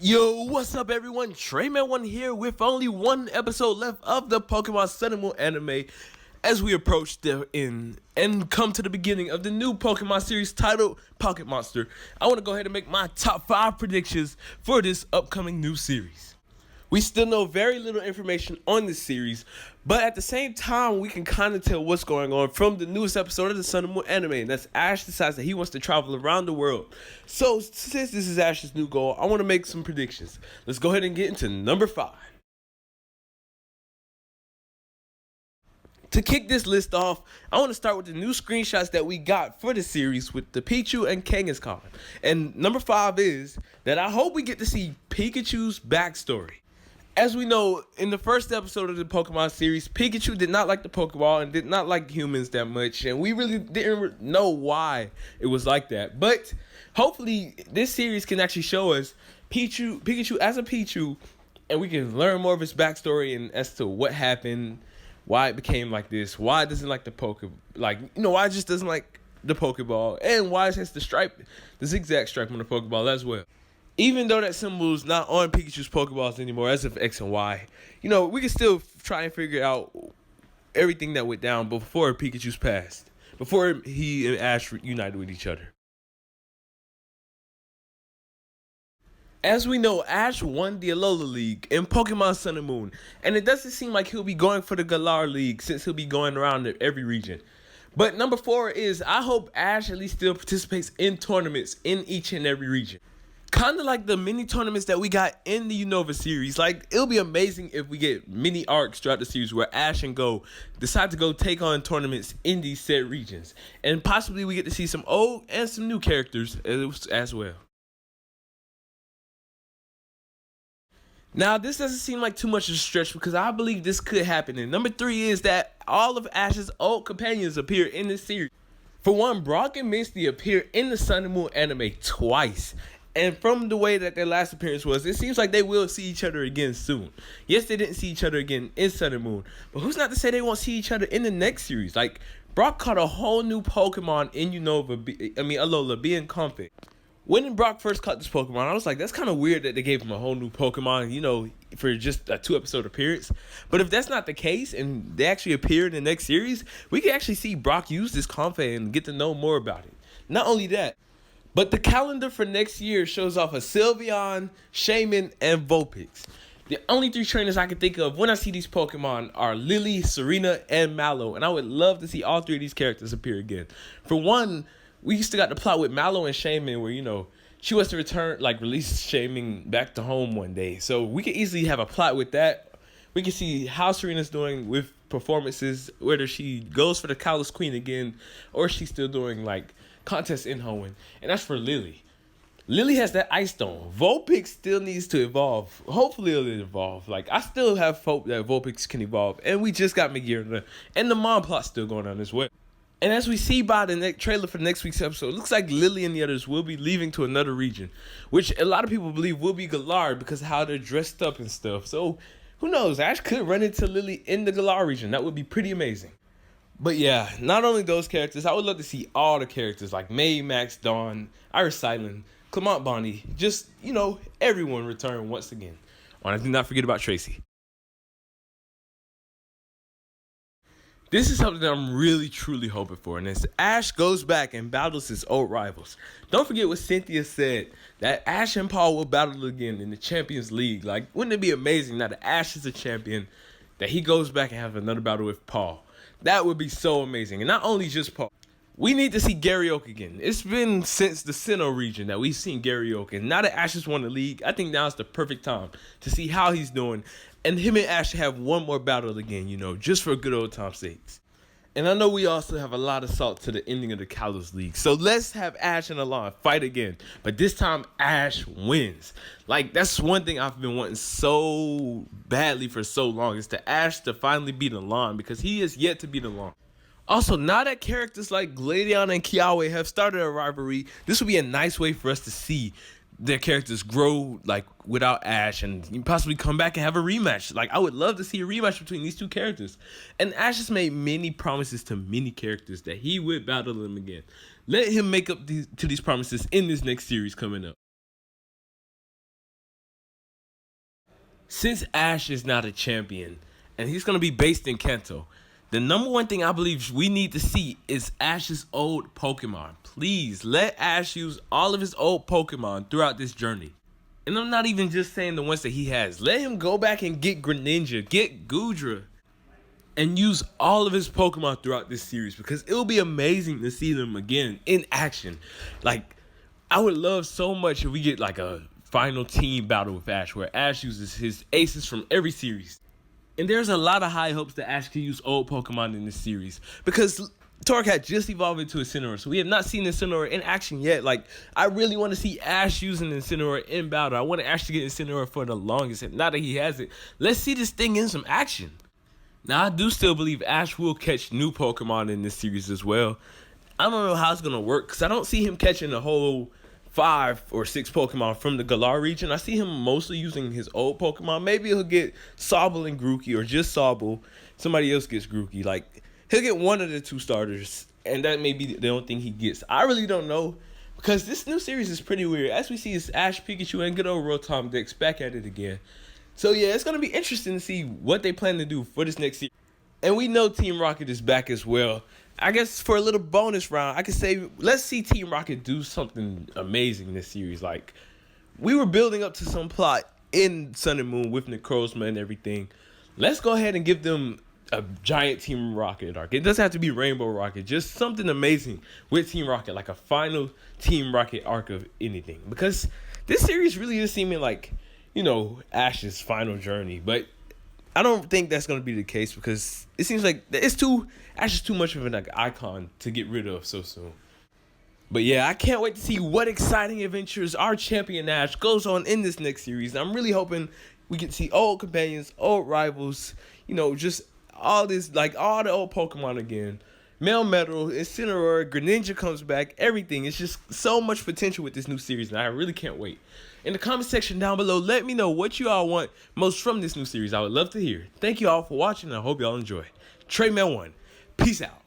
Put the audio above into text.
Yo, what's up everyone? Treyman1 here with only one episode left of the Pokemon Sun and Moon anime as we approach the end and come to the beginning of the new Pokemon series titled Pocket Monster. I want to go ahead and make my top 5 predictions for this upcoming new series. We still know very little information on this series, but at the same time, we can kind of tell what's going on from the newest episode of the Sun and Moon anime, and that's Ash decides that he wants to travel around the world. So, since this is Ash's new goal, I want to make some predictions. Let's go ahead and get into number 5. To kick this list off, I want to start with the new screenshots that we got for the series with the Pikachu and Kangaskhan. And number 5 is that I hope we get to see Pikachu's backstory. As we know, in the first episode of the Pokemon series, Pikachu did not like the Pokeball and did not like humans that much, and we really didn't know why it was like that. But hopefully, this series can actually show us Pikachu as a Pichu, and we can learn more of his backstory and as to what happened, why it became like this, why it doesn't like the why it just doesn't like the Pokeball, and why it has the zigzag stripe on the Pokeball as well. Even though that symbol is not on Pikachu's Pokeballs anymore, as of X and Y, we can still try and figure out everything that went down before Pikachu's passed, before he and Ash united with each other. As we know, Ash won the Alola League in Pokemon Sun and Moon, and it doesn't seem like he'll be going for the Galar League since he'll be going around every region. But number 4 is, I hope Ash at least still participates in tournaments in each and every region. Kind of like the mini tournaments that we got in the Unova series. It'll be amazing if we get mini arcs throughout the series where Ash and Go decide to go take on tournaments in these said regions. And possibly we get to see some old and some new characters as well. Now, this doesn't seem like too much of a stretch because I believe this could happen. And number 3 is that all of Ash's old companions appear in this series. For one, Brock and Misty appear in the Sun and Moon anime twice. And from the way that their last appearance was, it seems like they will see each other again soon. Yes, they didn't see each other again in Sun and Moon, but who's not to say they won't see each other in the next series? Brock caught a whole new Pokemon in Alola, being Comfort. When Brock first caught this Pokemon, I was like, that's kind of weird that they gave him a whole new Pokemon, for just a 2-episode appearance. But if that's not the case, and they actually appear in the next series, we can actually see Brock use this Comfort and get to know more about it. Not only that, but the calendar for next year shows off a Sylveon, Shaman, and Vulpix. The only 3 trainers I can think of when I see these Pokemon are Lily, Serena, and Mallow. And I would love to see all 3 of these characters appear again. For one, we used to got the plot with Mallow and Shaman where, she was to release Shaman back to home one day. So we could easily have a plot with that. We can see how Serena's doing with performances, whether she goes for the Kalos Queen again, or she's still doing, contests in Hoenn. And that's for Lily. Lily has that Ice Stone. Vulpix still needs to evolve. Hopefully it'll evolve. I still have hope that Vulpix can evolve. And we just got Megair, and the Mom plot's still going on as well. And as we see by the trailer for next week's episode, it looks like Lily and the others will be leaving to another region, which a lot of people believe will be Galar because of how they're dressed up and stuff. So who knows? Ash could run into Lily in the Galar region. That would be pretty amazing. But yeah, not only those characters, I would love to see all the characters like May, Max, Dawn, Iris Silent, Clement Bonnie, just, everyone return once again. Oh, and do not forget about Tracy. This is something that I'm really, truly hoping for, and it's Ash goes back and battles his old rivals. Don't forget what Cynthia said, that Ash and Paul will battle again in the Champions League. Wouldn't it be amazing now that Ash is a champion, that he goes back and have another battle with Paul? That would be so amazing. And not only just Paul. We need to see Gary Oak again. It's been since the Sinnoh region that we've seen Gary Oak. And now that Ash has won the league, I think now's the perfect time to see how he's doing. And him and Ash have one more battle again, just for good old time's sakes. And I know we also have a lot of salt to the ending of the Kalos League. So let's have Ash and Alon fight again. But this time, Ash wins. That's one thing I've been wanting so badly for so long, is to Ash to finally beat Alon, because he is yet to beat Alon. Also, now that characters like Gladion and Kiawe have started a rivalry, this would be a nice way for us to see their characters grow without Ash and possibly come back and have a rematch. I would love to see a rematch between these 2 characters. And Ash has made many promises to many characters that he would battle them again. Let him make up to these promises in this next series coming up. Since Ash is not a champion and he's going to be based in Kanto, the number one thing I believe we need to see is Ash's old Pokemon. Please let Ash use all of his old Pokemon throughout this journey. And I'm not even just saying the ones that he has. Let him go back and get Greninja, get Goodra, and use all of his Pokemon throughout this series, because it'll be amazing to see them again in action. Like, I would love so much if we get like a final team battle with Ash where Ash uses his aces from every series. And there's a lot of high hopes that Ash can use old Pokemon in this series, because Torracat just evolved into Incineroar, so we have not seen Incineroar in action yet. Like, I really want to see Ash using Incineroar in battle. I want Ash to get Incineroar for the longest, and now that he has it, let's see this thing in some action. Now, I do still believe Ash will catch new Pokemon in this series as well. I don't know how it's going to work, because I don't see him catching a whole 5 or 6 Pokemon from the Galar region. I see him mostly using his old Pokemon. Maybe he'll get Sobble and Grookey, or just Sobble. Somebody else gets Grookey. Like, he'll get one of the 2 starters, and that may be the only thing he gets. I really don't know, because this new series is pretty weird. As we see, it's Ash, Pikachu, and good old Rotom Dex back at it again. So yeah, it's going to be interesting to see what they plan to do for this next series. And we know Team Rocket is back as well. I guess for a little bonus round, I could say, let's see Team Rocket do something amazing this series. Like, we were building up to some plot in Sun and Moon with Necrozma and everything. Let's go ahead and give them a giant Team Rocket arc. It doesn't have to be Rainbow Rocket, just something amazing with Team Rocket, like a final Team Rocket arc of anything. Because this series really is seeming like, you know, Ash's final journey. But I don't think that's going to be the case, because it seems like Ash is too much of an icon to get rid of so soon. But yeah, I can't wait to see what exciting adventures our champion Ash goes on in this next series. I'm really hoping we can see old companions, old rivals, you know, just all this, like all the old Pokemon again. Melmetal, Incineroar, Greninja comes back, everything. It's just so much potential with this new series, and I really can't wait. In the comment section down below, let me know what you all want most from this new series. I would love to hear. Thank you all for watching, and I hope y'all enjoy. TreyMan1, peace out.